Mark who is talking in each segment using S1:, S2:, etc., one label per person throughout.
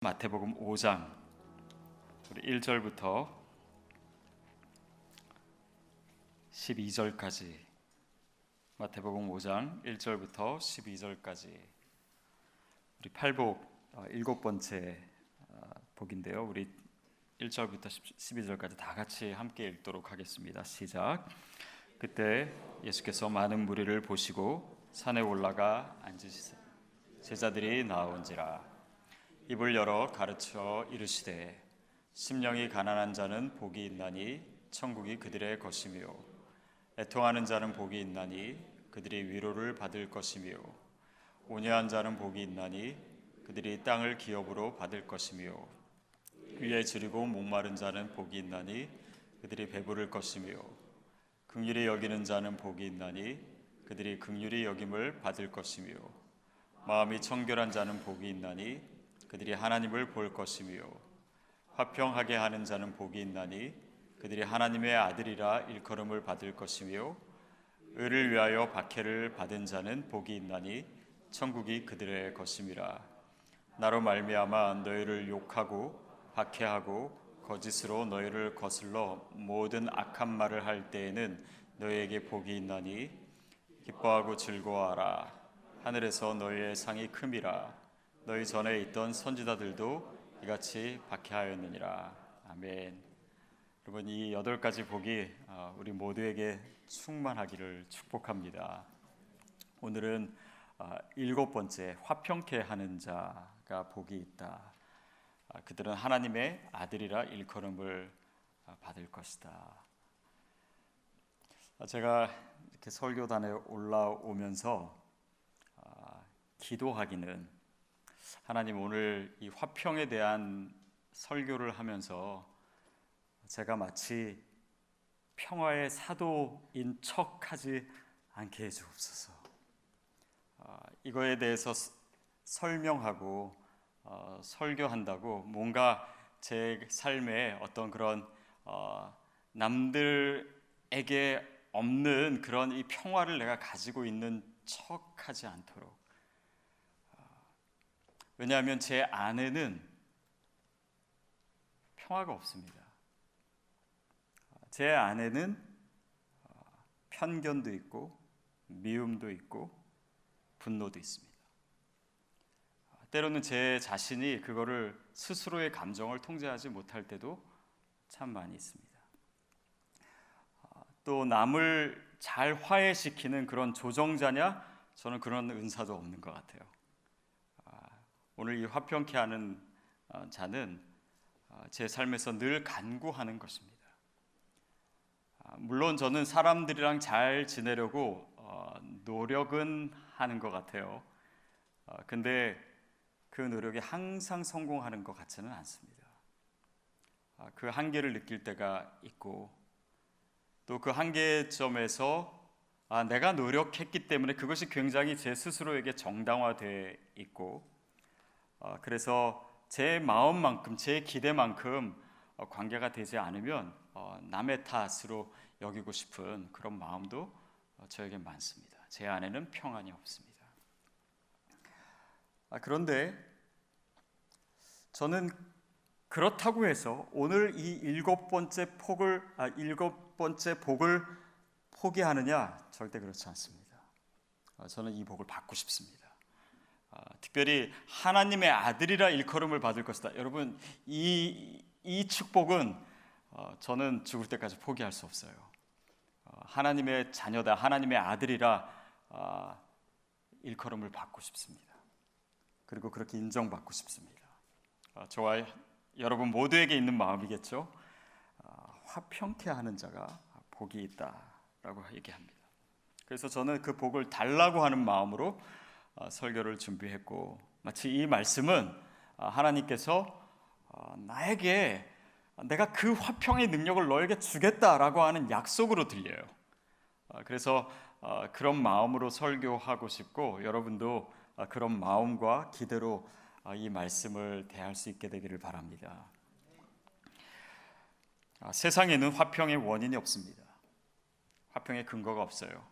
S1: 마태복음 5장 우리 1절부터 12절까지 마태복음 5장 1절부터 12절까지 우리 팔복 일곱 번째 복인데요. 우리 1절부터 12절까지 다 같이 함께 읽도록 하겠습니다. 시작. 그때 예수께서 많은 무리를 보시고 산에 올라가 앉으시사 제자들이 나온지라 입을 열어 가르쳐 이르시되 심령이 가난한 자는 복이 있나니 천국이 그들의 것이며 애통하는 자는 복이 있나니 그들이 위로를 받을 것이며 온유한 자는 복이 있나니 그들이 땅을 기업으로 받을 것이며 위에 지르고 목마른 자는 복이 있나니 그들이 배부를 것이며 긍휼히 여기는 자는 복이 있나니 그들이 긍휼히 여김을 받을 것이며 마음이 청결한 자는 복이 있나니 그들이 하나님을 볼 것이며 화평하게 하는 자는 복이 있나니 그들이 하나님의 아들이라 일컬음을 받을 것이며 의를 위하여 박해를 받은 자는 복이 있나니 천국이 그들의 것임이라. 나로 말미암아 너희를 욕하고 박해하고 거짓으로 너희를 거슬러 모든 악한 말을 할 때에는 너희에게 복이 있나니 기뻐하고 즐거워하라. 하늘에서 너희의 상이 큼이라. 너희 전에 있던 선지자들도 이같이 박해하였느니라. 아멘. 여러분, 이 8가지 복이 우리 모두에게 충만하기를 축복합니다. 오늘은 7번째 화평케 하는 자가 복이 있다. 그들은 하나님의 아들이라 일컬음을 받을 것이다. 제가 이렇게 설교단에 올라오면서 기도하기는 하나님, 오늘 이 화평에 대한 설교를 하면서 제가 마치 평화의 사도인 척하지 않게 해주옵소서. 이거에 대해서 설명하고 설교한다고 뭔가 제 삶에 어떤 그런 남들에게 없는 그런 이 평화를 내가 가지고 있는 척하지 않도록. 왜냐하면 제 안에는 평화가 없습니다. 제 안에는 편견도 있고 미움도 있고 분노도 있습니다. 때로는 제 자신이 그거를 스스로의 감정을 통제하지 못할 때도 참 많이 있습니다. 또 남을 잘 화해시키는 그런 조정자냐? 저는 그런 은사도 없는 것 같아요. 오늘 이 화평케 하는 자는 제 삶에서 늘 간구하는 것입니다. 물론 저는 사람들이랑 잘 지내려고 노력은 하는 것 같아요. 근데 그 노력이 항상 성공하는 것 같지는 않습니다. 그 한계를 느낄 때가 있고 또 그 한계점에서 내가 노력했기 때문에 그것이 굉장히 제 스스로에게 정당화되어 있고 그래서 제 마음만큼 제 기대만큼 관계가 되지 않으면 남의 탓으로 여기고 싶은 그런 마음도 저에게 많습니다. 제 안에는 평안이 없습니다. 그런데 저는 그렇다고 해서 오늘 이 7번째 복을 포기하느냐? 절대 그렇지 않습니다. 저는 이 복을 받고 싶습니다. 특별히 하나님의 아들이라 일컬음을 받을 것이다. 여러분, 이 축복은 저는 죽을 때까지 포기할 수 없어요. 하나님의 자녀다, 하나님의 아들이라 일컬음을 받고 싶습니다. 그리고 그렇게 인정받고 싶습니다. 저와 여러분 모두에게 있는 마음이겠죠. 화평케 하는 자가 복이 있다라고 얘기합니다. 그래서 저는 그 복을 달라고 하는 마음으로 설교를 준비했고, 마치 이 말씀은 하나님께서 나에게 내가 그 화평의 능력을 너에게 주겠다라고 하는 약속으로 들려요. 그래서 그런 마음으로 설교하고 싶고 여러분도 그런 마음과 기대로 이 말씀을 대할 수 있게 되기를 바랍니다. 세상에는 화평의 원인이 없습니다. 화평의 근거가 없어요.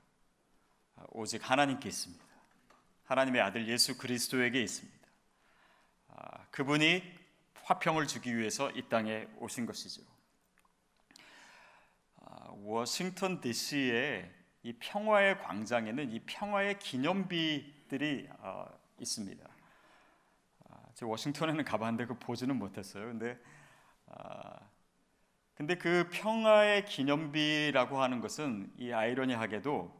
S1: 오직 하나님께 있습니다. 하나님의 아들 예수 그리스도에게 있습니다. 그분이 화평을 주기 위해서 이 땅에 오신 것이죠. 워싱턴 DC의 이 평화의 광장에는 이 평화의 기념비들이 있습니다. 저 워싱턴에는 가봤는데 그 보지는 못했어요. 근데 그 평화의 기념비라고 하는 것은 이 아이러니하게도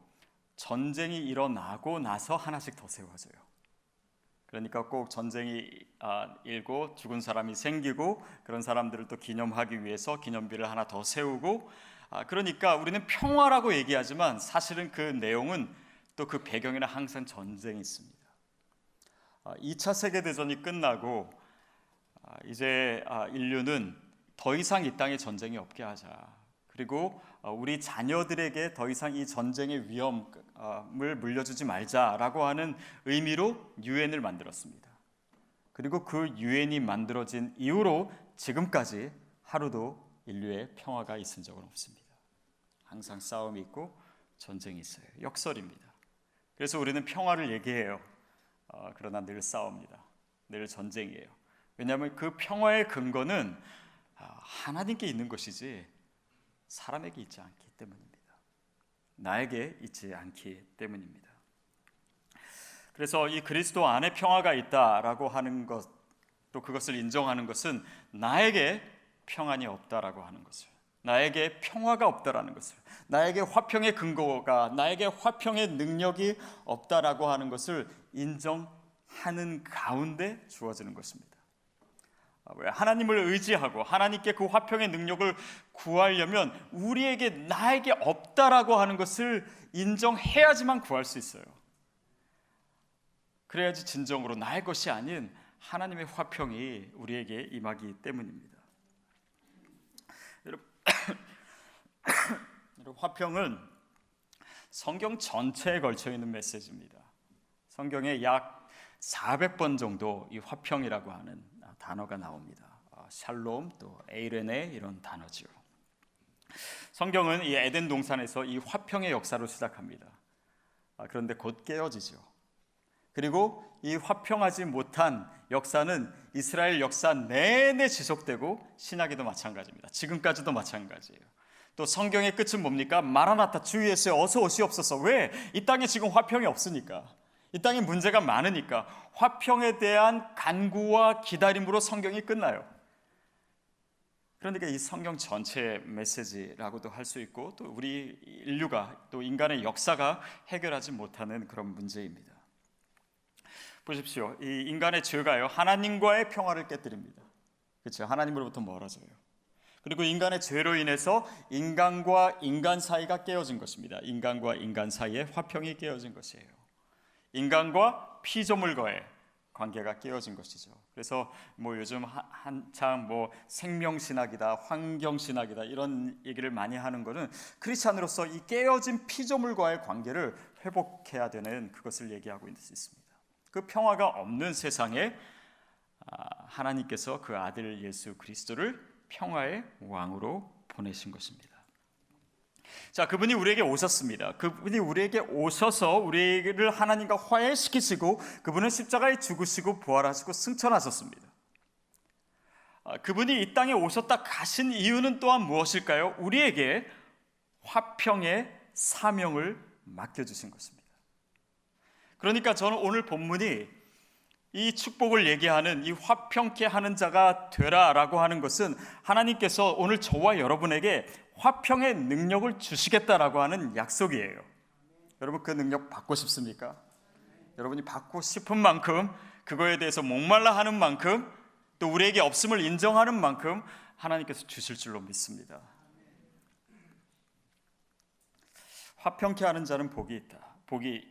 S1: 전쟁이 일어나고 나서 하나씩 더 세워져요. 그러니까 꼭 전쟁이 일고 죽은 사람이 생기고 그런 사람들을 또 기념하기 위해서 기념비를 하나 더 세우고, 그러니까 우리는 평화라고 얘기하지만 사실은 그 내용은 또 그 배경에는 항상 전쟁이 있습니다. 2차 세계대전이 끝나고 이제 인류는 더 이상 이 땅에 전쟁이 없게 하자, 그리고 우리 자녀들에게 더 이상 이 전쟁의 위험을 물려주지 말자라고 하는 의미로 유엔을 만들었습니다. 그리고 그 유엔이 만들어진 이후로 지금까지 하루도 인류의 평화가 있은 적은 없습니다. 항상 싸움이 있고 전쟁이 있어요. 역설입니다. 그래서 우리는 평화를 얘기해요. 그러나 늘 싸웁니다. 늘 전쟁이에요. 왜냐하면 그 평화의 근거는 하나님께 있는 것이지 사람에게 있지 않기 때문입니다. 나에게 있지 않기 때문입니다. 그래서 이 그리스도 안에 평화가 있다라고 하는 것, 또 그것을 인정하는 것은 나에게 평안이 없다라고 하는 것을, 나에게 평화가 없다라는 것을, 나에게 화평의 근거가, 나에게 화평의 능력이 없다라고 하는 것을 인정하는 가운데 주어지는 것입니다. 하나님을 의지하고 하나님께 그 화평의 능력을 구하려면 우리에게, 나에게 없다라고 하는 것을 인정해야지만 구할 수 있어요. 그래야지 진정으로 나의 것이 아닌 하나님의 화평이 우리에게 임하기 때문입니다. 여러분, 화평은 성경 전체에 걸쳐 있는 메시지입니다. 성경에 약 400번 정도 이 화평이라고 하는 단어가 나옵니다. 샬롬, 또 에이레네, 이런 단어죠. 성경은 이 에덴 동산에서 이 화평의 역사로 시작합니다. 그런데 곧 깨어지죠. 그리고 이 화평하지 못한 역사는 이스라엘 역사 내내 지속되고 신약에도 마찬가지입니다. 지금까지도 마찬가지예요. 또 성경의 끝은 뭡니까? 마라나타, 주 예수여 어서 오시옵소서. 왜? 이 땅에 지금 화평이 없으니까, 이 땅에 문제가 많으니까 화평에 대한 간구와 기다림으로 성경이 끝나요. 그러니까 이 성경 전체의 메시지라고도 할 수 있고, 또 우리 인류가, 또 인간의 역사가 해결하지 못하는 그런 문제입니다. 보십시오. 이 인간의 죄가요, 하나님과의 평화를 깨뜨립니다. 그렇죠? 하나님으로부터 멀어져요. 그리고 인간의 죄로 인해서 인간과 인간 사이가 깨어진 것입니다. 인간과 인간 사이에 화평이 깨어진 것이에요. 인간과 피조물과의 관계가 깨어진 것이죠. 그래서 요즘 한창 생명신학이다, 환경신학이다, 이런 얘기를 많이 하는 것은 크리스찬으로서 이 깨어진 피조물과의 관계를 회복해야 되는 그것을 얘기하고 있습니다. 그 평화가 없는 세상에 하나님께서 그 아들 예수 그리스도를 평화의 왕으로 보내신 것입니다. 자, 그분이 우리에게 오셨습니다. 그분이 우리에게 오셔서 우리를 하나님과 화해시키시고, 그분은 십자가에 죽으시고 부활하시고 승천하셨습니다. 그분이 이 땅에 오셨다 가신 이유는 또한 무엇일까요? 우리에게 화평의 사명을 맡겨주신 것입니다. 그러니까 저는 오늘 본문이 이 축복을 얘기하는, 이 화평케 하는 자가 되라라고 하는 것은 하나님께서 오늘 저와 여러분에게 화평의 능력을 주시겠다라고 하는 약속이에요. 여러분, 그 능력 받고 싶습니까? 여러분이 받고 싶은 만큼, 그거에 대해서 목말라 하는 만큼, 또 우리에게 없음을 인정하는 만큼 하나님께서 주실 줄로 믿습니다. 화평케 하는 자는 복이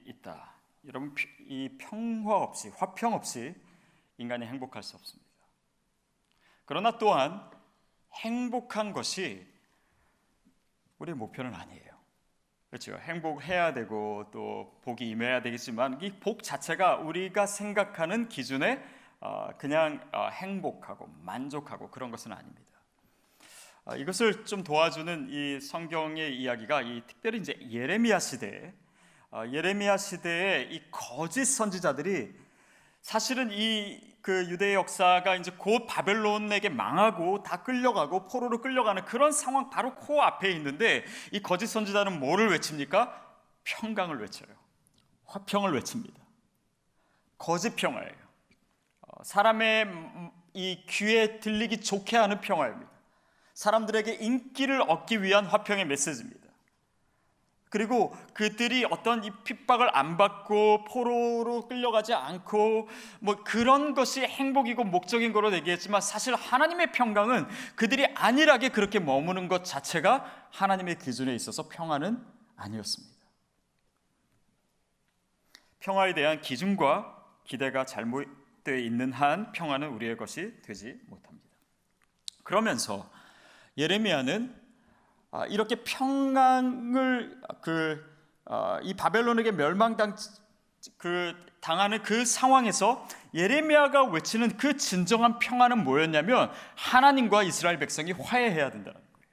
S1: 있다. 여러분, 이 평화 없이, 화평 없이 인간이 행복할 수 없습니다. 그러나 또한 행복한 것이 우리의 목표는 아니에요. 그렇죠? 행복해야 되고 또 복이 임해야 되겠지만, 이 복 자체가 우리가 생각하는 기준에 그냥 행복하고 만족하고 그런 것은 아닙니다. 이것을 좀 도와주는 이 성경의 이야기가, 특별히 이제 예레미야 시대에 이 거짓 선지자들이 사실은 이 그 유대의 역사가 이제 곧 바벨론에게 망하고 다 끌려가고 포로로 끌려가는 그런 상황 바로 코앞에 있는데, 이 거짓 선지자는 뭐를 외칩니까? 평강을 외쳐요. 화평을 외칩니다. 거짓 평화예요. 사람의 이 귀에 들리기 좋게 하는 평화입니다. 사람들에게 인기를 얻기 위한 화평의 메시지입니다. 그리고 그들이 어떤 이 핍박을 안 받고 포로로 끌려가지 않고 뭐 그런 것이 행복이고 목적인 거로 얘기했지만, 사실 하나님의 평강은 그들이 안일하게 그렇게 머무는 것 자체가 하나님의 기준에 있어서 평화는 아니었습니다. 평화에 대한 기준과 기대가 잘못되어 있는 한 평화는 우리의 것이 되지 못합니다. 그러면서 예레미야는 이렇게 평강을 이 바벨론에게 당하는 그 상황에서 예레미야가 외치는 그 진정한 평화는 뭐였냐면, 하나님과 이스라엘 백성이 화해해야 된다는 거예요.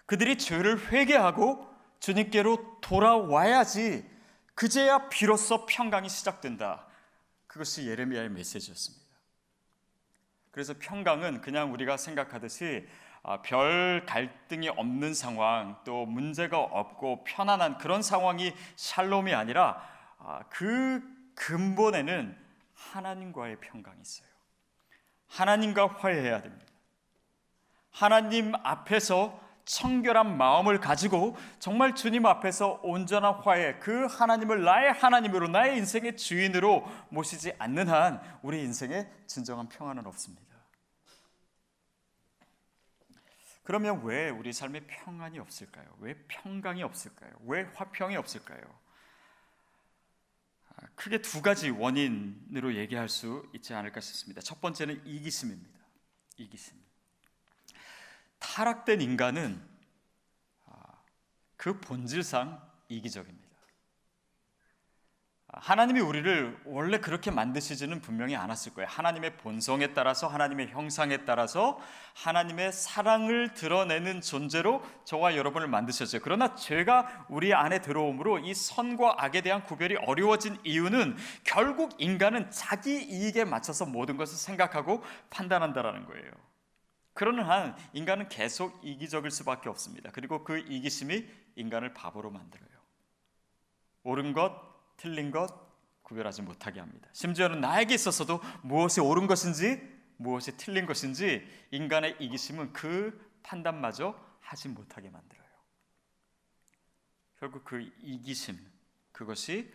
S1: 그들이 죄를 회개하고 주님께로 돌아와야지 그제야 비로소 평강이 시작된다. 그것이 예레미야의 메시지였습니다. 그래서 평강은 그냥 우리가 생각하듯이 별 갈등이 없는 상황, 또 문제가 없고 편안한 그런 상황이 샬롬이 아니라 그 근본에는 하나님과의 평강이 있어요. 하나님과 화해해야 됩니다. 하나님 앞에서 청결한 마음을 가지고 정말 주님 앞에서 온전한 화해, 그 하나님을 나의 하나님으로, 나의 인생의 주인으로 모시지 않는 한 우리 인생에 진정한 평안은 없습니다. 그러면 왜 우리 삶에 평안이 없을까요? 왜 평강이 없을까요? 왜 화평이 없을까요? 크게 두 가지 원인으로 얘기할 수 있지 않을까 싶습니다. 첫 번째는 이기심입니다. 이기심. 타락된 인간은 그 본질상 이기적입니다. 하나님이 우리를 원래 그렇게 만드시지는 분명히 않았을 거예요. 하나님의 본성에 따라서, 하나님의 형상에 따라서 하나님의 사랑을 드러내는 존재로 저와 여러분을 만드셨어요. 그러나 죄가 우리 안에 들어옴으로 이 선과 악에 대한 구별이 어려워진 이유는 결국 인간은 자기 이익에 맞춰서 모든 것을 생각하고 판단한다라는 거예요. 그러는 한 인간은 계속 이기적일 수밖에 없습니다. 그리고 그 이기심이 인간을 바보로 만들어요. 옳은 것, 틀린 것 구별하지 못하게 합니다. 심지어는 나에게 있어서도 무엇이 옳은 것인지 무엇이 틀린 것인지 인간의 이기심은 그 판단마저 하지 못하게 만들어요. 결국 그 이기심, 그것이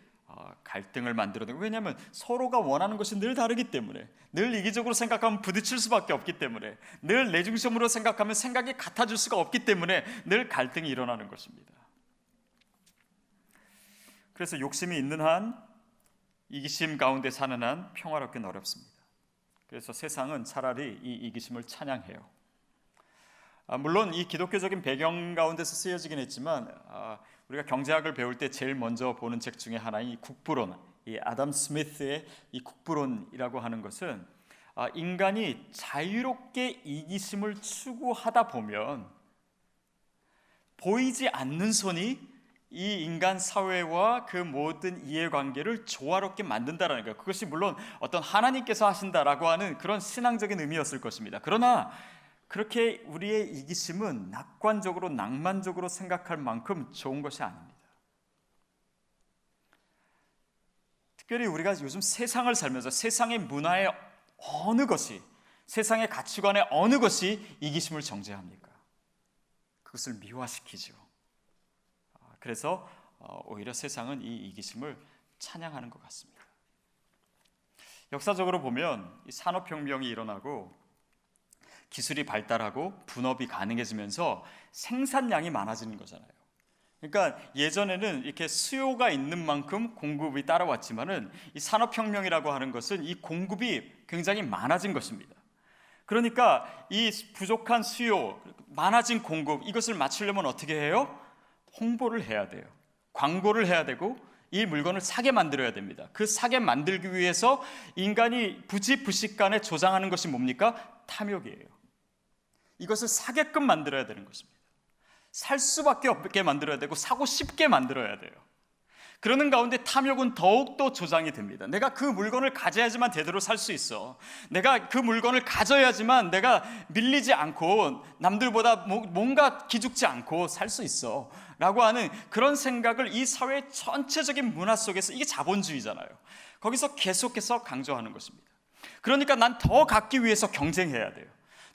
S1: 갈등을 만들어내고, 왜냐하면 서로가 원하는 것이 늘 다르기 때문에, 늘 이기적으로 생각하면 부딪힐 수밖에 없기 때문에, 늘 내 중심으로 생각하면 생각이 같아질 수가 없기 때문에 늘 갈등이 일어나는 것입니다. 그래서 욕심이 있는 한, 이기심 가운데 사는 한 평화롭기는 어렵습니다. 그래서 세상은 차라리 이 이기심을 찬양해요. 물론 이 기독교적인 배경 가운데서 쓰여지긴 했지만, 우리가 경제학을 배울 때 제일 먼저 보는 책 중에 하나인 이 국부론, 이 아담 스미스의 이 국부론이라고 하는 것은 인간이 자유롭게 이기심을 추구하다 보면 보이지 않는 손이 이 인간 사회와 그 모든 이해관계를 조화롭게 만든다라는 거예요. 그것이 물론 어떤 하나님께서 하신다라고 하는 그런 신앙적인 의미였을 것입니다. 그러나 그렇게 우리의 이기심은 낙관적으로, 낭만적으로 생각할 만큼 좋은 것이 아닙니다. 특별히 우리가 요즘 세상을 살면서 세상의 문화의 어느 것이, 세상의 가치관의 어느 것이 이기심을 정죄합니까? 그것을 미화시키죠. 그래서 오히려 세상은 이 이기심을 찬양하는 것 같습니다. 역사적으로 보면 이 산업혁명이 일어나고 기술이 발달하고 분업이 가능해지면서 생산량이 많아지는 거잖아요. 그러니까 예전에는 이렇게 수요가 있는 만큼 공급이 따라왔지만은 이 산업혁명이라고 하는 것은 이 공급이 굉장히 많아진 것입니다. 그러니까 이 부족한 수요, 많아진 공급, 이것을 맞추려면 어떻게 해요? 홍보를 해야 돼요. 광고를 해야 되고 이 물건을 사게 만들어야 됩니다. 그 사게 만들기 위해서 인간이 부지부식간에 조장하는 것이 뭡니까? 탐욕이에요. 이것을 사게끔 만들어야 되는 것입니다. 살 수밖에 없게 만들어야 되고 사고 싶게 만들어야 돼요. 그러는 가운데 탐욕은 더욱더 조장이 됩니다. 내가 그 물건을 가져야지만 제대로 살 수 있어. 내가 그 물건을 가져야지만 내가 밀리지 않고 남들보다 뭔가 기죽지 않고 살 수 있어 라고 하는 그런 생각을 이 사회의 전체적인 문화 속에서, 이게 자본주의잖아요, 거기서 계속해서 강조하는 것입니다. 그러니까 난 더 갖기 위해서 경쟁해야 돼요.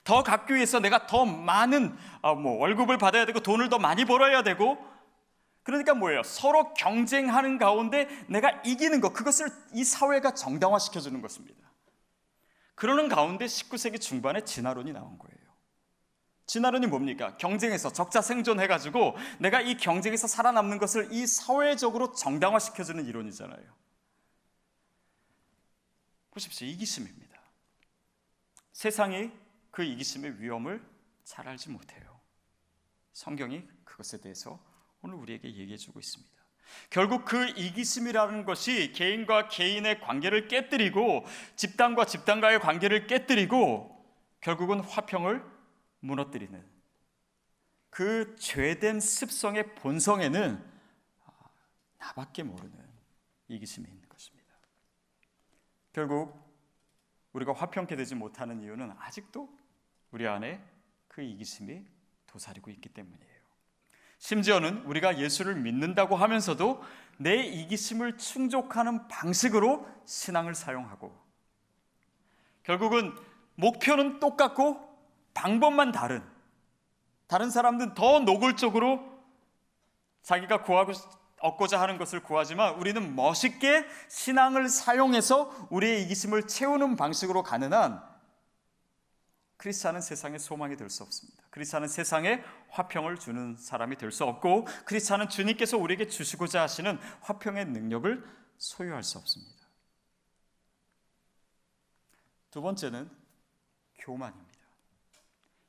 S1: 더 갖기 위해서 내가 더 많은 월급을 받아야 되고 돈을 더 많이 벌어야 되고, 그러니까 뭐예요? 서로 경쟁하는 가운데 내가 이기는 것, 그것을 이 사회가 정당화시켜주는 것입니다. 그러는 가운데 19세기 중반에 진화론이 나온 거예요. 진화론이 뭡니까? 경쟁에서 적자 생존해가지고 내가 이 경쟁에서 살아남는 것을 이 사회적으로 정당화시켜주는 이론이잖아요. 보십시오, 이기심입니다. 세상이 그 이기심의 위험을 잘 알지 못해요. 성경이 그것에 대해서 오늘 우리에게 얘기해주고 있습니다. 결국 그 이기심이라는 것이 개인과 개인의 관계를 깨뜨리고 집단과 집단과의 관계를 깨뜨리고 결국은 화평을 무너뜨리는 그 죄된 습성의 본성에는 나밖에 모르는 이기심이 있는 것입니다. 결국 우리가 화평케 되지 못하는 이유는 아직도 우리 안에 그 이기심이 도사리고 있기 때문이에요. 심지어는 우리가 예수를 믿는다고 하면서도 내 이기심을 충족하는 방식으로 신앙을 사용하고, 결국은 목표는 똑같고 방법만 다른 사람들은 더 노골적으로 자기가 얻고자 하는 것을 구하지만 우리는 멋있게 신앙을 사용해서 우리의 이기심을 채우는 방식으로 가는 한 크리스찬은 세상의 소망이 될 수 없습니다. 크리스찬은 세상에 화평을 주는 사람이 될 수 없고, 크리스찬은 주님께서 우리에게 주시고자 하시는 화평의 능력을 소유할 수 없습니다. 두 번째는 교만입니다.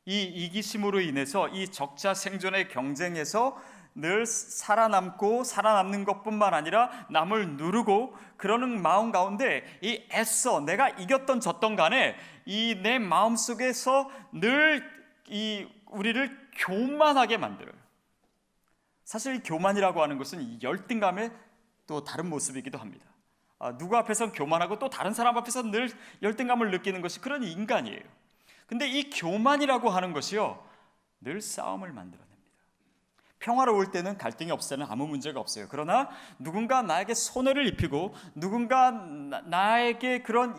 S1: 이 이기심으로 인해서 이 적자 생존의 경쟁에서 늘 살아남는 것뿐만 아니라 남을 누르고 그러는 마음 가운데 이 애써 내가 이겼던 졌던 간에 이 내 마음 속에서 늘 이 우리를 교만하게 만들어요. 사실 이 교만이라고 하는 것은 이 열등감의 또 다른 모습이기도 합니다. 누구 앞에서는 교만하고 또 다른 사람 앞에서는 늘 열등감을 느끼는 것이 그런 인간이에요. 근데 이 교만이라고 하는 것이요, 늘 싸움을 만들어냅니다. 평화로울 때는 갈등이 없을 때는 아무 문제가 없어요. 그러나 누군가 나에게 손해를 입히고 누군가 나에게 그런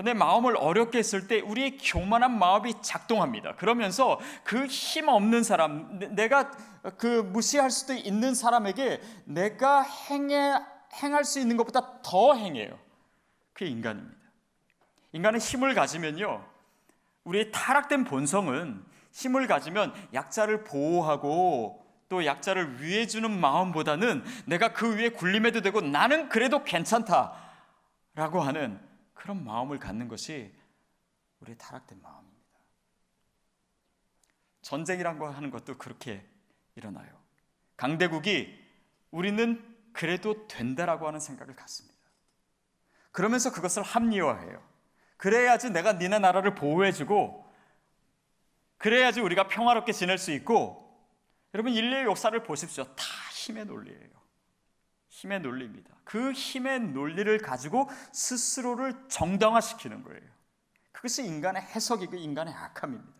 S1: 내 마음을 어렵게 했을 때 우리의 교만한 마음이 작동합니다. 그러면서 그 힘 없는 사람, 내가 그 무시할 수도 있는 사람에게 내가 행할 수 있는 것보다 더 행해요. 그게 인간입니다. 인간은 힘을 가지면요, 우리의 타락된 본성은 힘을 가지면 약자를 보호하고 또 약자를 위해주는 마음보다는 내가 그 위에 군림해도 되고 나는 그래도 괜찮다라고 하는 그런 마음을 갖는 것이 우리의 타락된 마음입니다. 전쟁이라고 하는 것도 그렇게 일어나요. 강대국이 우리는 그래도 된다라고 하는 생각을 갖습니다. 그러면서 그것을 합리화해요. 그래야지 내가 니네 나라를 보호해주고 그래야지 우리가 평화롭게 지낼 수 있고, 여러분 인류의 역사를 보십시오. 다 힘의 논리예요. 힘의 논리입니다. 그 힘의 논리를 가지고 스스로를 정당화시키는 거예요. 그것이 인간의 해석이고 인간의 악함입니다.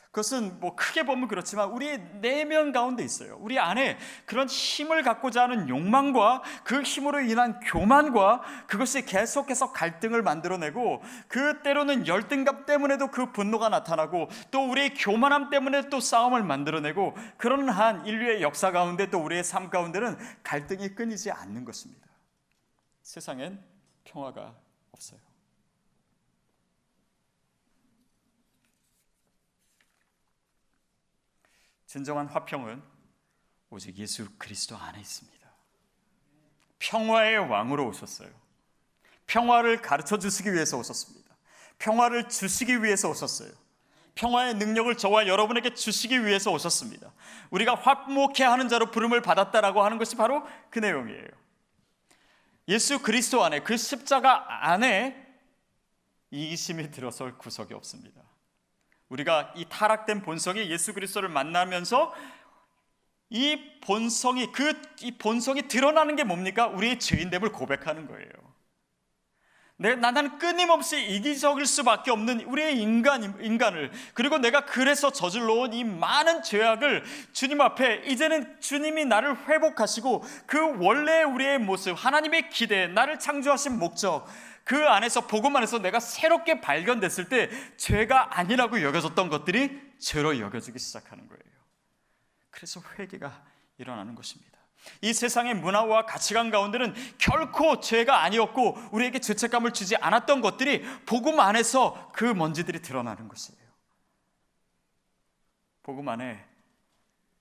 S1: 그것은 크게 보면 그렇지만 우리의 내면 가운데 있어요. 우리 안에 그런 힘을 갖고자 하는 욕망과 그 힘으로 인한 교만과 그것이 계속해서 갈등을 만들어내고, 그 때로는 열등감 때문에도 그 분노가 나타나고 또 우리의 교만함 때문에 또 싸움을 만들어내고, 그런 한 인류의 역사 가운데 또 우리의 삶 가운데는 갈등이 끊이지 않는 것입니다. 세상엔 평화가 없어요. 진정한 화평은 오직 예수 그리스도 안에 있습니다. 평화의 왕으로 오셨어요. 평화를 가르쳐 주시기 위해서 오셨습니다. 평화를 주시기 위해서 오셨어요. 평화의 능력을 저와 여러분에게 주시기 위해서 오셨습니다. 우리가 화목해 하는 자로 부름을 받았다라고 하는 것이 바로 그 내용이에요. 예수 그리스도 안에, 그 십자가 안에 이기심이 들어설 구석이 없습니다. 우리가 이 타락된 본성이 예수 그리스도를 만나면서 이 본성이 드러나는 게 뭡니까? 우리의 죄인됨을 고백하는 거예요. 나는 끊임없이 이기적일 수밖에 없는 우리의 인간을, 그리고 내가 그래서 저질러온 이 많은 죄악을 주님 앞에, 이제는 주님이 나를 회복하시고 그 원래 우리의 모습, 하나님의 기대, 나를 창조하신 목적, 그 안에서, 복음 안에서 내가 새롭게 발견됐을 때 죄가 아니라고 여겨졌던 것들이 죄로 여겨지기 시작하는 거예요. 그래서 회개가 일어나는 것입니다. 이 세상의 문화와 가치관 가운데는 결코 죄가 아니었고 우리에게 죄책감을 주지 않았던 것들이 복음 안에서 그 먼지들이 드러나는 것이에요. 복음 안에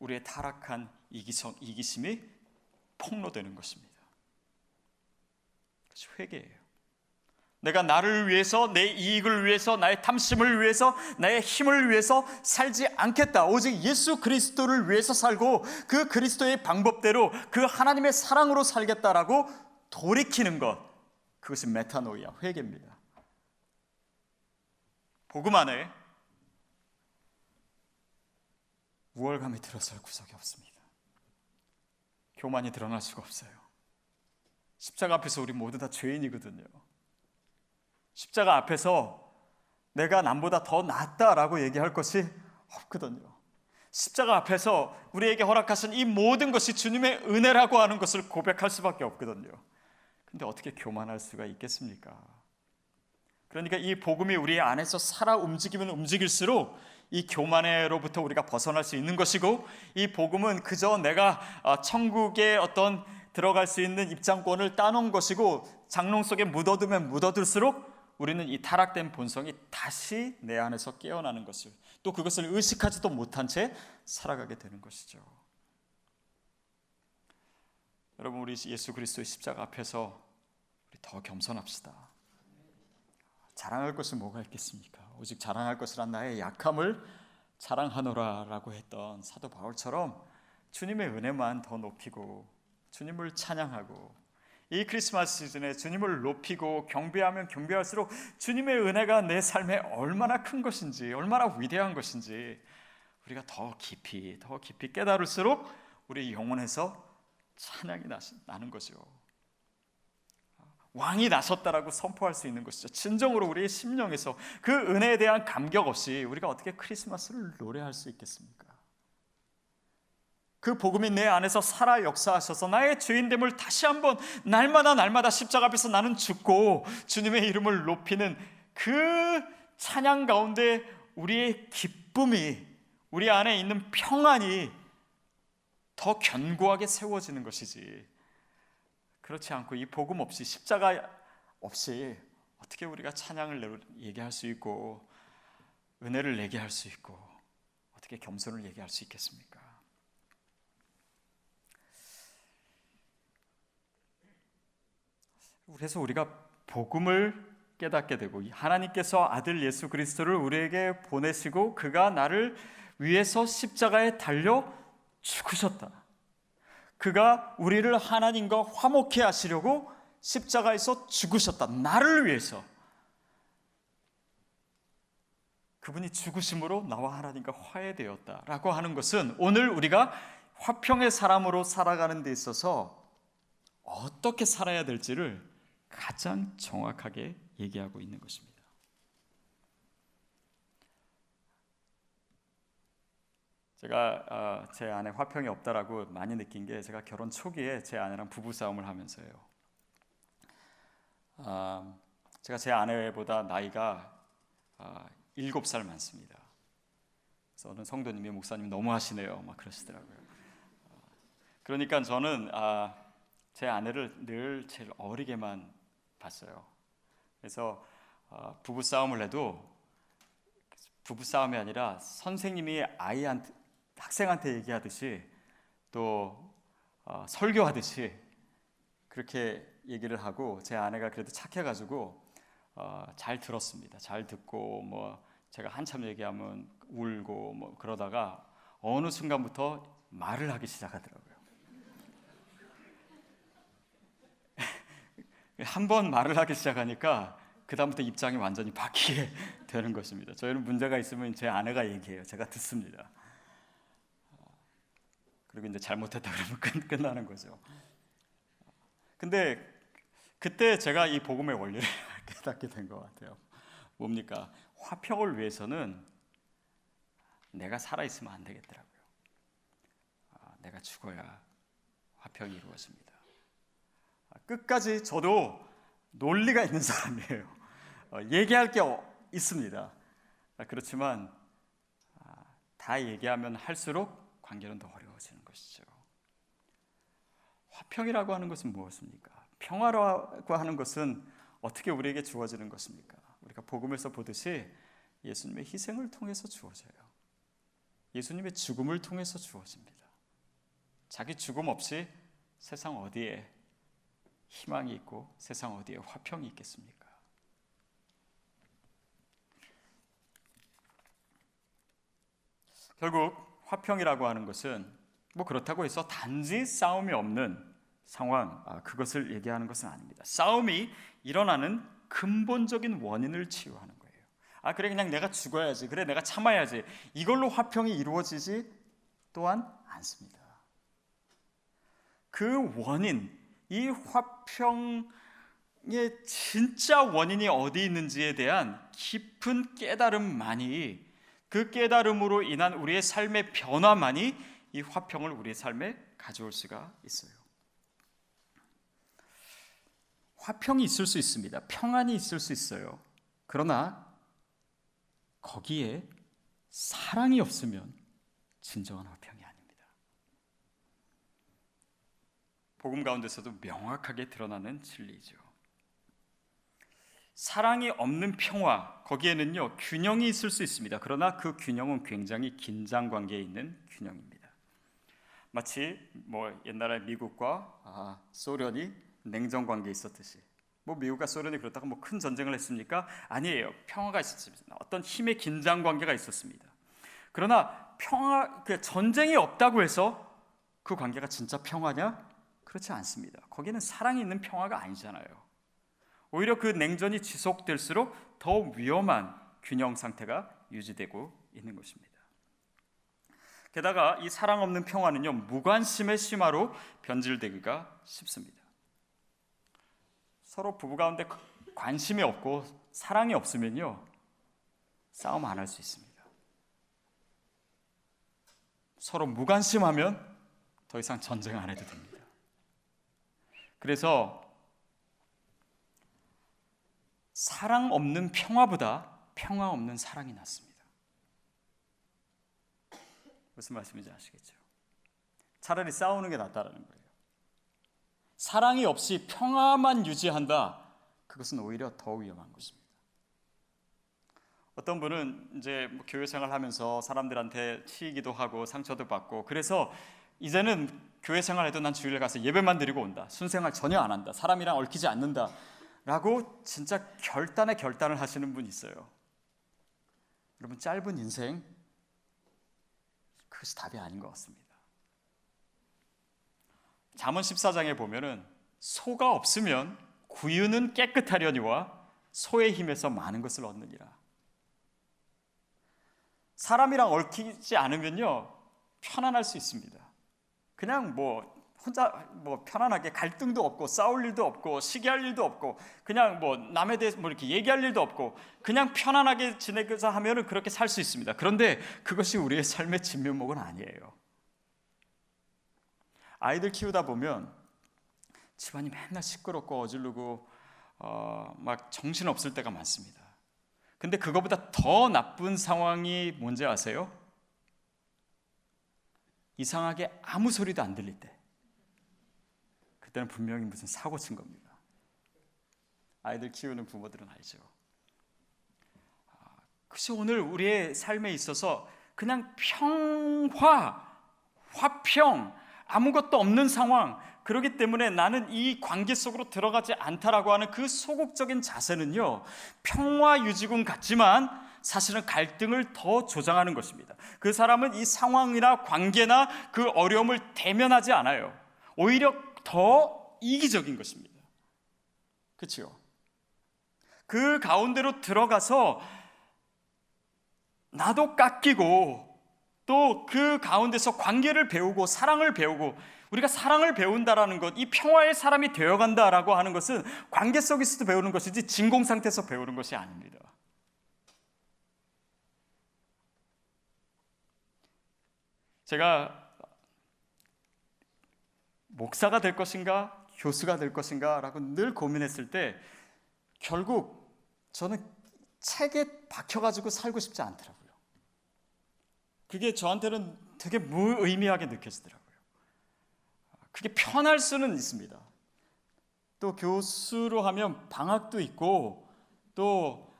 S1: 우리의 타락한 이기심이 폭로되는 것입니다. 그래서 회개예요. 내가 나를 위해서, 내 이익을 위해서, 나의 탐심을 위해서, 나의 힘을 위해서 살지 않겠다. 오직 예수 그리스도를 위해서 살고 그 그리스도의 방법대로 그 하나님의 사랑으로 살겠다라고 돌이키는 것, 그것이 메타노이아, 회개입니다. 복음 안에 우월감이 들어설 구석이 없습니다. 교만이 드러날 수가 없어요. 십자가 앞에서 우리 모두 다 죄인이거든요. 십자가 앞에서 내가 남보다 더 낫다라고 얘기할 것이 없거든요. 십자가 앞에서 우리에게 허락하신 이 모든 것이 주님의 은혜라고 하는 것을 고백할 수밖에 없거든요. 근데 어떻게 교만할 수가 있겠습니까? 그러니까 이 복음이 우리 안에서 살아 움직이면 움직일수록 이 교만으로부터 우리가 벗어날 수 있는 것이고, 이 복음은 그저 내가 천국에 어떤 들어갈 수 있는 입장권을 따놓은 것이고, 장롱 속에 묻어두면 묻어둘수록 우리는 이 타락된 본성이 다시 내 안에서 깨어나는 것을, 또 그것을 의식하지도 못한 채 살아가게 되는 것이죠. 여러분, 우리 예수 그리스도의 십자가 앞에서 우리 더 겸손합시다. 자랑할 것은 뭐가 있겠습니까? 오직 자랑할 것이란 나의 약함을 자랑하노라라고 했던 사도 바울처럼 주님의 은혜만 더 높이고 주님을 찬양하고, 이 크리스마스 시즌에 주님을 높이고 경배하면 경배할수록 주님의 은혜가 내 삶에 얼마나 큰 것인지, 얼마나 위대한 것인지 우리가 더 깊이 깨달을수록 우리 영혼에서 찬양이 나는 거죠. 왕이 나섰다라고 선포할 수 있는 것이죠. 진정으로 우리의 심령에서 그 은혜에 대한 감격 없이 우리가 어떻게 크리스마스를 노래할 수 있겠습니까? 그 복음이 내 안에서 살아 역사하셔서 나의 죄인됨을 다시 한번 날마다 십자가 앞에서 나는 죽고 주님의 이름을 높이는 그 찬양 가운데 우리의 기쁨이, 우리 안에 있는 평안이 더 견고하게 세워지는 것이지, 그렇지 않고 이 복음 없이, 십자가 없이 어떻게 우리가 찬양을 얘기할 수 있고 은혜를 얘기할 수 있고 어떻게 겸손을 얘기할 수 있겠습니까? 그래서 우리가 복음을 깨닫게 되고, 하나님께서 아들 예수 그리스도를 우리에게 보내시고 그가 나를 위해서 십자가에 달려 죽으셨다. 그가 우리를 하나님과 화목케 하시려고 십자가에서 죽으셨다. 나를 위해서. 그분이 죽으심으로 나와 하나님과 화해되었다라고 하는 것은 오늘 우리가 화평의 사람으로 살아가는 데 있어서 어떻게 살아야 될지를 가장 정확하게 얘기하고 있는 것입니다. 제가 제 안에 화평이 없다라고 많이 느낀 게, 제가 결혼 초기에 제 아내랑 부부싸움을 하면서요. 제가 제 아내보다 나이가 7살 많습니다. 그래서 어느 성도님이, 목사님 너무 하시네요 막 그러시더라고요. 그러니까 저는 제 아내를 늘 제일 어리게만 봤어요. 그래서 부부싸움을 해도 부부싸움이 아니라 선생님이 학생한테 얘기하듯이, 또 설교하듯이 그렇게 얘기를 하고, 제 아내가 그래도 착해가지고 잘 들었습니다. 잘 듣고, 뭐 제가 한참 얘기하면 울고 뭐 그러다가 어느 순간부터 말을 하기 시작하더라고요. 한 번 말을 하기 시작하니까 그 다음부터 입장이 완전히 바뀌게 되는 것입니다. 저희는 문제가 있으면 제 아내가 얘기해요. 제가 듣습니다. 그리고 이제 잘못했다 그러면 끝나는 거죠. 근데 그때 제가 이 복음의 원리를 깨닫게 된 것 같아요. 뭡니까? 화평을 위해서는 내가 살아있으면 안 되겠더라고요. 내가 죽어야 화평이 이루어집니다. 끝까지 저도 논리가 있는 사람이에요. 얘기할 게 있습니다. 그렇지만 다 얘기하면 할수록 관계는 더 어려워지는 것이죠. 화평이라고 하는 것은 무엇입니까? 평화라고 하는 것은 어떻게 우리에게 주어지는 것입니까? 우리가 복음에서 보듯이 예수님의 희생을 통해서 주어져요. 예수님의 죽음을 통해서 주어집니다. 자기 죽음 없이 세상 어디에 희망이 있고 세상 어디에 화평이 있겠습니까? 결국 화평이라고 하는 것은 뭐 그렇다고 해서 단지 싸움이 없는 상황, 그것을 얘기하는 것은 아닙니다. 싸움이 일어나는 근본적인 원인을 치유하는 거예요. 그래 그냥 내가 죽어야지, 그래 내가 참아야지, 이걸로 화평이 이루어지지 또한 않습니다. 그 원인, 이 화평의 진짜 원인이 어디 있는지에 대한 깊은 깨달음만이, 그 깨달음으로 인한 우리의 삶의 변화만이 이 화평을 우리의 삶에 가져올 수가 있어요. 화평이 있을 수 있습니다. 평안이 있을 수 있어요. 그러나 거기에 사랑이 없으면 진정한 화평이 아닙니다. 복음 가운데서도 명확하게 드러나는 진리죠. 사랑이 없는 평화, 거기에는요 균형이 있을 수 있습니다. 그러나 그 균형은 굉장히 긴장 관계에 있는 균형입니다. 마치 뭐 옛날에 미국과 소련이 냉전 관계에 있었듯이, 뭐 미국과 소련이 그렇다고 뭐 큰 전쟁을 했습니까? 아니에요. 평화가 있었습니다. 어떤 힘의 긴장 관계가 있었습니다. 그러나 그 전쟁이 없다고 해서 그 관계가 진짜 평화냐? 그렇지 않습니다. 거기는 사랑이 있는 평화가 아니잖아요. 오히려 그 냉전이 지속될수록 더 위험한 균형 상태가 유지되고 있는 것입니다. 게다가 이 사랑 없는 평화는요 무관심의 심화로 변질되기가 쉽습니다. 서로 부부 가운데 관심이 없고 사랑이 없으면요 싸움 안 할 수 있습니다. 서로 무관심하면 더 이상 전쟁 안 해도 됩니다. 그래서 사랑 없는 평화보다 평화 없는 사랑이 낫습니다. 무슨 말씀인지 아시겠죠? 차라리 싸우는 게 낫다라는 거예요. 사랑이 없이 평화만 유지한다, 그것은 오히려 더 위험한 것입니다. 어떤 분은 이제 뭐 교회 생활하면서 사람들한테 치이기도 하고 상처도 받고, 그래서 이제는 교회 생활해도 난 주일에 가서 예배만 드리고 온다, 순생활 전혀 안 한다, 사람이랑 얽히지 않는다 라고 진짜 결단을 하시는 분이 있어요. 여러분, 짧은 인생 그것이 답이 아닌 것 같습니다. 잠언 14장에 보면은 소가 없으면 구유는 깨끗하려니와 소의 힘에서 많은 것을 얻느니라. 사람이랑 얽히지 않으면요 편안할 수 있습니다. 그냥 뭐 혼자 뭐 편안하게 갈등도 없고 싸울 일도 없고 시기할 일도 없고 그냥 뭐 남에 대해서 뭐 이렇게 얘기할 일도 없고 그냥 편안하게 지내고자 하면은 그렇게 살 수 있습니다. 그런데 그것이 우리의 삶의 진면목은 아니에요. 아이들 키우다 보면 집안이 맨날 시끄럽고 어지르고 막 정신 없을 때가 많습니다. 근데 그거보다 더 나쁜 상황이 뭔지 아세요? 이상하게 아무 소리도 안 들릴 때, 그때는 분명히 무슨 사고 친 겁니다. 아이들 키우는 부모들은 알죠. 그래서 오늘 우리의 삶에 있어서 그냥 평화, 화평, 아무것도 없는 상황, 그렇기 때문에 나는 이 관계 속으로 들어가지 않다라고 하는 그 소극적인 자세는요 평화 유지군 같지만 사실은 갈등을 더 조장하는 것입니다. 그 사람은 이 상황이나 관계나 그 어려움을 대면하지 않아요. 오히려 더 이기적인 것입니다. 그렇죠? 그 가운데로 들어가서 나도 깎이고 또 그 가운데서 관계를 배우고 사랑을 배우고, 우리가 사랑을 배운다라는 것, 이 평화의 사람이 되어간다라고 하는 것은 관계 속에서도 배우는 것이지 진공 상태에서 배우는 것이 아닙니다. 제가 목사가 될 것인가 교수가 될 것인가 라고 늘 고민했을 때 결국 저는 책에 박혀가지고 살고 싶지 않더라고요. 그게 저한테는 되게 무의미하게 느껴지더라고요. 그게 편할 수는 있습니다. 또 교수로 하면 방학도 있고 또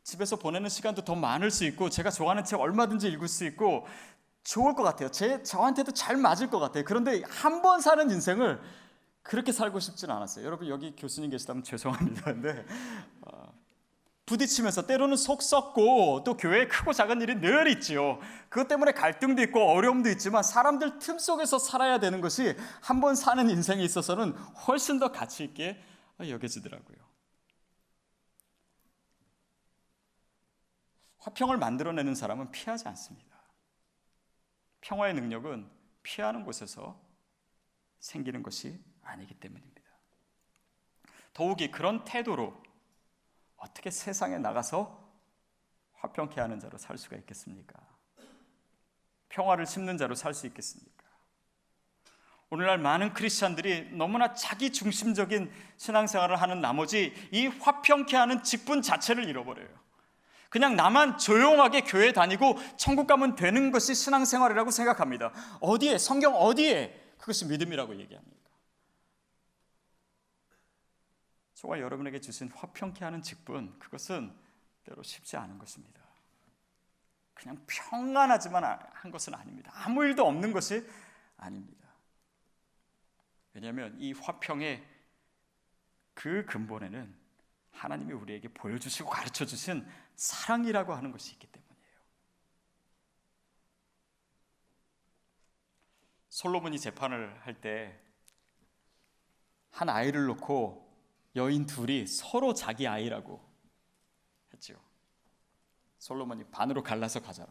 S1: 집에서 보내는 시간도 더 많을 수 있고 제가 좋아하는 책 얼마든지 읽을 수 있고 좋을 것 같아요. 저한테도 잘 맞을 것 같아요. 그런데 한 번 사는 인생을 그렇게 살고 싶지는 않았어요. 여러분 여기 교수님 계시다면 죄송합니다. 근데 부딪히면서 때로는 속 썩고 또 교회에 크고 작은 일이 늘 있지요. 그것 때문에 갈등도 있고 어려움도 있지만 사람들 틈 속에서 살아야 되는 것이 한 번 사는 인생에 있어서는 훨씬 더 가치 있게 여겨지더라고요. 화평을 만들어내는 사람은 피하지 않습니다. 평화의 능력은 피하는 곳에서 생기는 것이 아니기 때문입니다. 더욱이 그런 태도로 어떻게 세상에 나가서 화평케 하는 자로 살 수가 있겠습니까? 평화를 심는 자로 살 수 있겠습니까? 오늘날 많은 크리스찬들이 너무나 자기 중심적인 신앙생활을 하는 나머지 이 화평케 하는 직분 자체를 잃어버려요. 그냥 나만 조용하게 교회 다니고 천국 가면 되는 것이 신앙생활이라고 생각합니다. 어디에? 성경 어디에? 그것이 믿음이라고 얘기합니까? 저와 여러분에게 주신 화평케 하는 직분, 그것은 때로 쉽지 않은 것입니다. 그냥 평안하지만 한 것은 아닙니다. 아무 일도 없는 것이 아닙니다. 왜냐하면 이 화평의 그 근본에는 하나님이 우리에게 보여주시고 가르쳐주신 사랑이라고 하는 것이 있기 때문이에요. 솔로몬이 재판을 할 때 한 아이를 놓고 여인 둘이 서로 자기 아이라고 했죠. 솔로몬이 반으로 갈라서 가져라.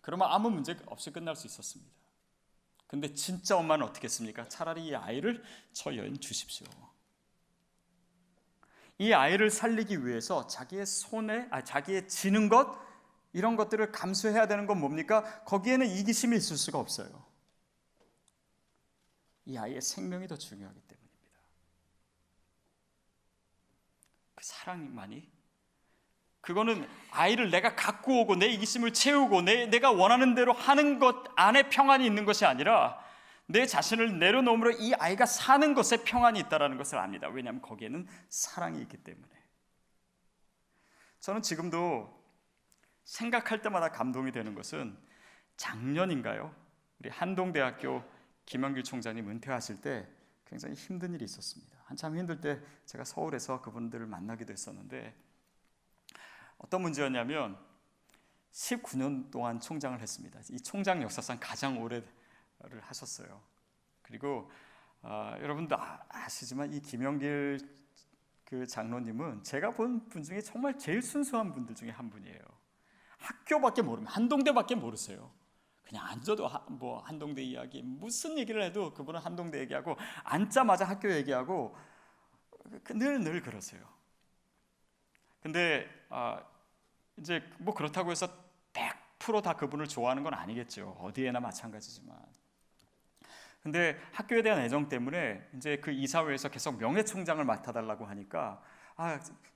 S1: 그러면 아무 문제 없이 끝날 수 있었습니다. 근데 진짜 엄마는 어떻게 했습니까? 차라리 이 아이를 저 여인 주십시오. 이 아이를 살리기 위해서 자기의 자기의 지는 것, 이런 것들을 감수해야 되는 건 뭡니까? 거기에는 이기심이 있을 수가 없어요. 이 아이의 생명이 더 중요하기 때문입니다. 그 사랑만이, 그거는 아이를 내가 갖고 오고 내 이기심을 채우고 내가 원하는 대로 하는 것 안에 평안이 있는 것이 아니라 내 자신을 내려놓음으로 이 아이가 사는 것에 평안이 있다는 것을 압니다. 왜냐하면 거기에는 사랑이 있기 때문에. 저는 지금도 생각할 때마다 감동이 되는 것은 작년인가요? 우리 한동대학교 김영길 총장님 은퇴하실 때 굉장히 힘든 일이 있었습니다. 한참 힘들 때 제가 서울에서 그분들을 만나기도 했었는데 어떤 문제였냐면 19년 동안 총장을 했습니다. 이 총장 역사상 가장 오래 하셨어요. 그리고 여러분도 아시지만 이 김영길 그 장로님은 제가 본 분 중에 정말 제일 순수한 분들 중에 한 분이에요. 학교밖에 모르면 한동대밖에 모르세요. 그냥 앉아도 뭐 한동대 이야기, 무슨 얘기를 해도 그분은 한동대 얘기하고 앉자마자 학교 얘기하고 늘 그러세요. 근데 이제 뭐 그렇다고 해서 100% 다 그분을 좋아하는 건 아니겠죠. 어디에나 마찬가지지만. 근데 학교에 대한 애정 때문에 이제 그 이사회에서 계속 명예총장을 맡아달라고 하니까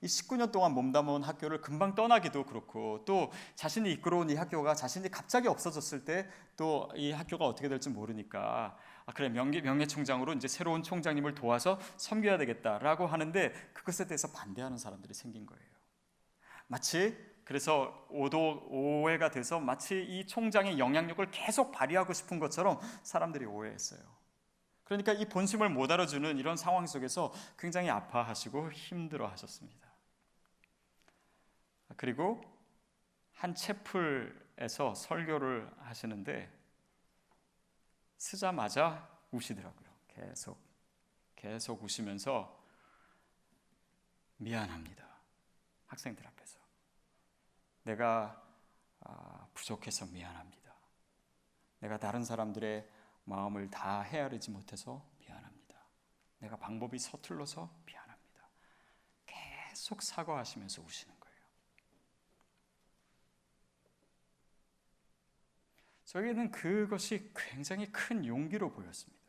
S1: 이 19년 동안 몸담아온 학교를 금방 떠나기도 그렇고 또 자신이 이끌어온 이 학교가 자신이 갑자기 없어졌을 때 또 이 학교가 어떻게 될지 모르니까 그래 명예총장으로 이제 새로운 총장님을 도와서 섬겨야 되겠다라고 하는데 그것에 대해서 반대하는 사람들이 생긴 거예요. 마치 그래서 오해가 돼서 마치 이 총장의 영향력을 계속 발휘하고 싶은 것처럼 사람들이 오해했어요. 그러니까 이 본심을 못 알아주는 이런 상황 속에서 굉장히 아파하시고 힘들어하셨습니다. 그리고 한 채플에서 설교를 하시는데 쓰자마자 우시더라고요. 계속 우시면서 미안합니다. 학생들 앞에서 내가 부족해서 미안합니다. 내가 다른 사람들의 마음을 다 헤아리지 못해서 미안합니다. 내가 방법이 서툴러서 미안합니다. 계속 사과하시면서 우시는 거예요. 저에게는 그것이 굉장히 큰 용기로 보였습니다.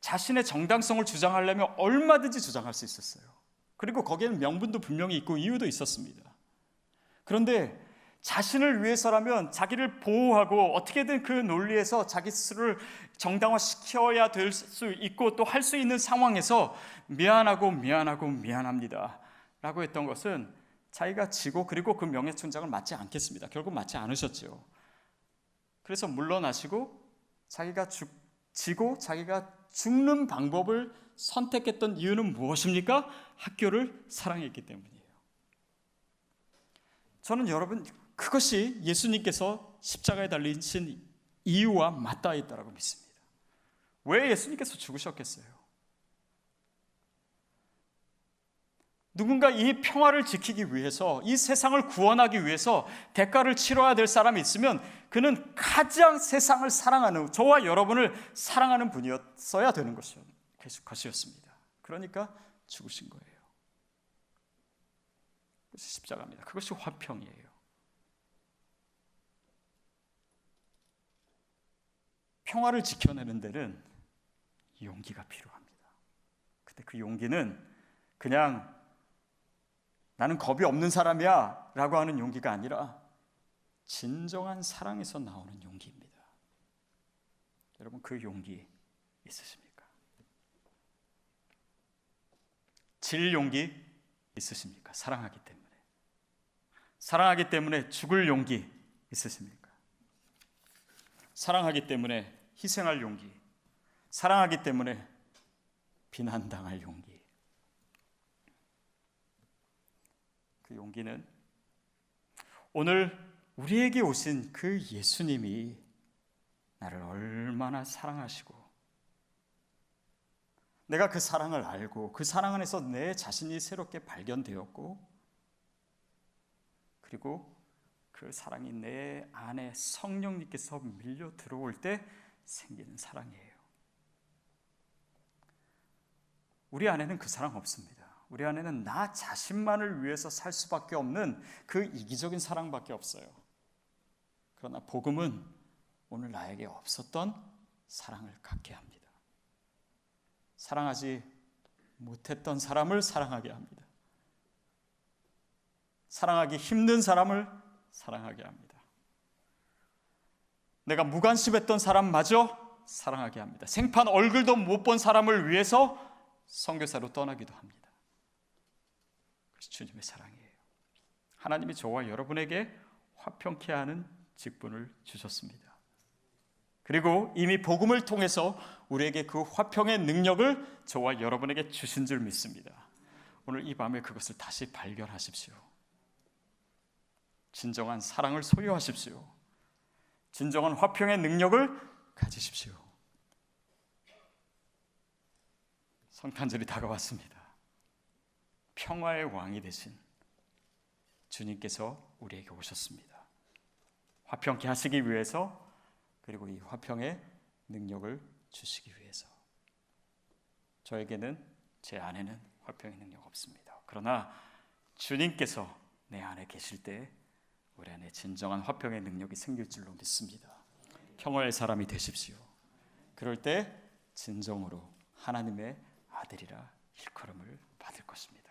S1: 자신의 정당성을 주장하려면 얼마든지 주장할 수 있었어요. 그리고 거기에는 명분도 분명히 있고 이유도 있었습니다. 그런데 자신을 위해서라면 자기를 보호하고 어떻게든 그 논리에서 자기 스스로를 정당화시켜야 될 수 있고 또 할 수 있는 상황에서 미안합니다 라고 했던 것은 자기가 지고 그리고 그 명예총장을 맡지 않겠습니다. 결국 맡지 않으셨죠. 그래서 물러나시고 자기가 지고 자기가 죽는 방법을 선택했던 이유는 무엇입니까? 학교를 사랑했기 때문이에요. 저는 여러분 그것이 예수님께서 십자가에 달리신 이유와 맞닿아 있다고 믿습니다. 왜 예수님께서 죽으셨겠어요? 누군가 이 평화를 지키기 위해서, 이 세상을 구원하기 위해서 대가를 치러야 될 사람이 있으면 그는 가장 세상을 사랑하는, 저와 여러분을 사랑하는 분이었어야 되는 것이었습니다. 그러니까 죽으신 거예요. 그것이 십자가입니다. 그것이 화평이에요. 평화를 지켜내는 데는 용기가 필요합니다. 근데 그 용기는 그냥 나는 겁이 없는 사람이야 라고 하는 용기가 아니라 진정한 사랑에서 나오는 용기입니다. 여러분 그 용기 있으십니까? 질 용기 있으십니까? 사랑하기 때문에 죽을 용기 있으십니까? 사랑하기 때문에 희생할 용기, 사랑하기 때문에 비난당할 용기. 그 용기는 오늘 우리에게 오신 그 예수님이 나를 얼마나 사랑하시고 내가 그 사랑을 알고 그 사랑 안에서 내 자신이 새롭게 발견되었고 그리고 그 사랑이 내 안에 성령님께서 밀려 들어올 때 생기는 사랑이에요. 우리 안에는 그 사랑 없습니다. 우리 안에는 나 자신만을 위해서 살 수밖에 없는 그 이기적인 사랑밖에 없어요. 그러나 복음은 오늘 나에게 없었던 사랑을 갖게 합니다. 사랑하지 못했던 사람을 사랑하게 합니다. 사랑하기 힘든 사람을 사랑하게 합니다. 내가 무관심했던 사람마저 사랑하게 합니다. 생판 얼굴도 못 본 사람을 위해서 선교사로 떠나기도 합니다. 그것이 주님의 사랑이에요. 하나님이 저와 여러분에게 화평케 하는 직분을 주셨습니다. 그리고 이미 복음을 통해서 우리에게 그 화평의 능력을 저와 여러분에게 주신 줄 믿습니다. 오늘 이 밤에 그것을 다시 발견하십시오. 진정한 사랑을 소유하십시오. 진정한 화평의 능력을 가지십시오. 성탄절이 다가왔습니다. 평화의 왕이 되신 주님께서 우리에게 오셨습니다. 화평케 하시기 위해서 그리고 이 화평의 능력을 주시기 위해서. 저에게는 제 안에는 화평의 능력 없습니다. 그러나 주님께서 내 안에 계실 때 우리 안에 진정한 화평의 능력이 생길 줄로 믿습니다. 평화의 사람이 되십시오. 그럴 때 진정으로 하나님의 아들이라 일컬음을 받을 것입니다.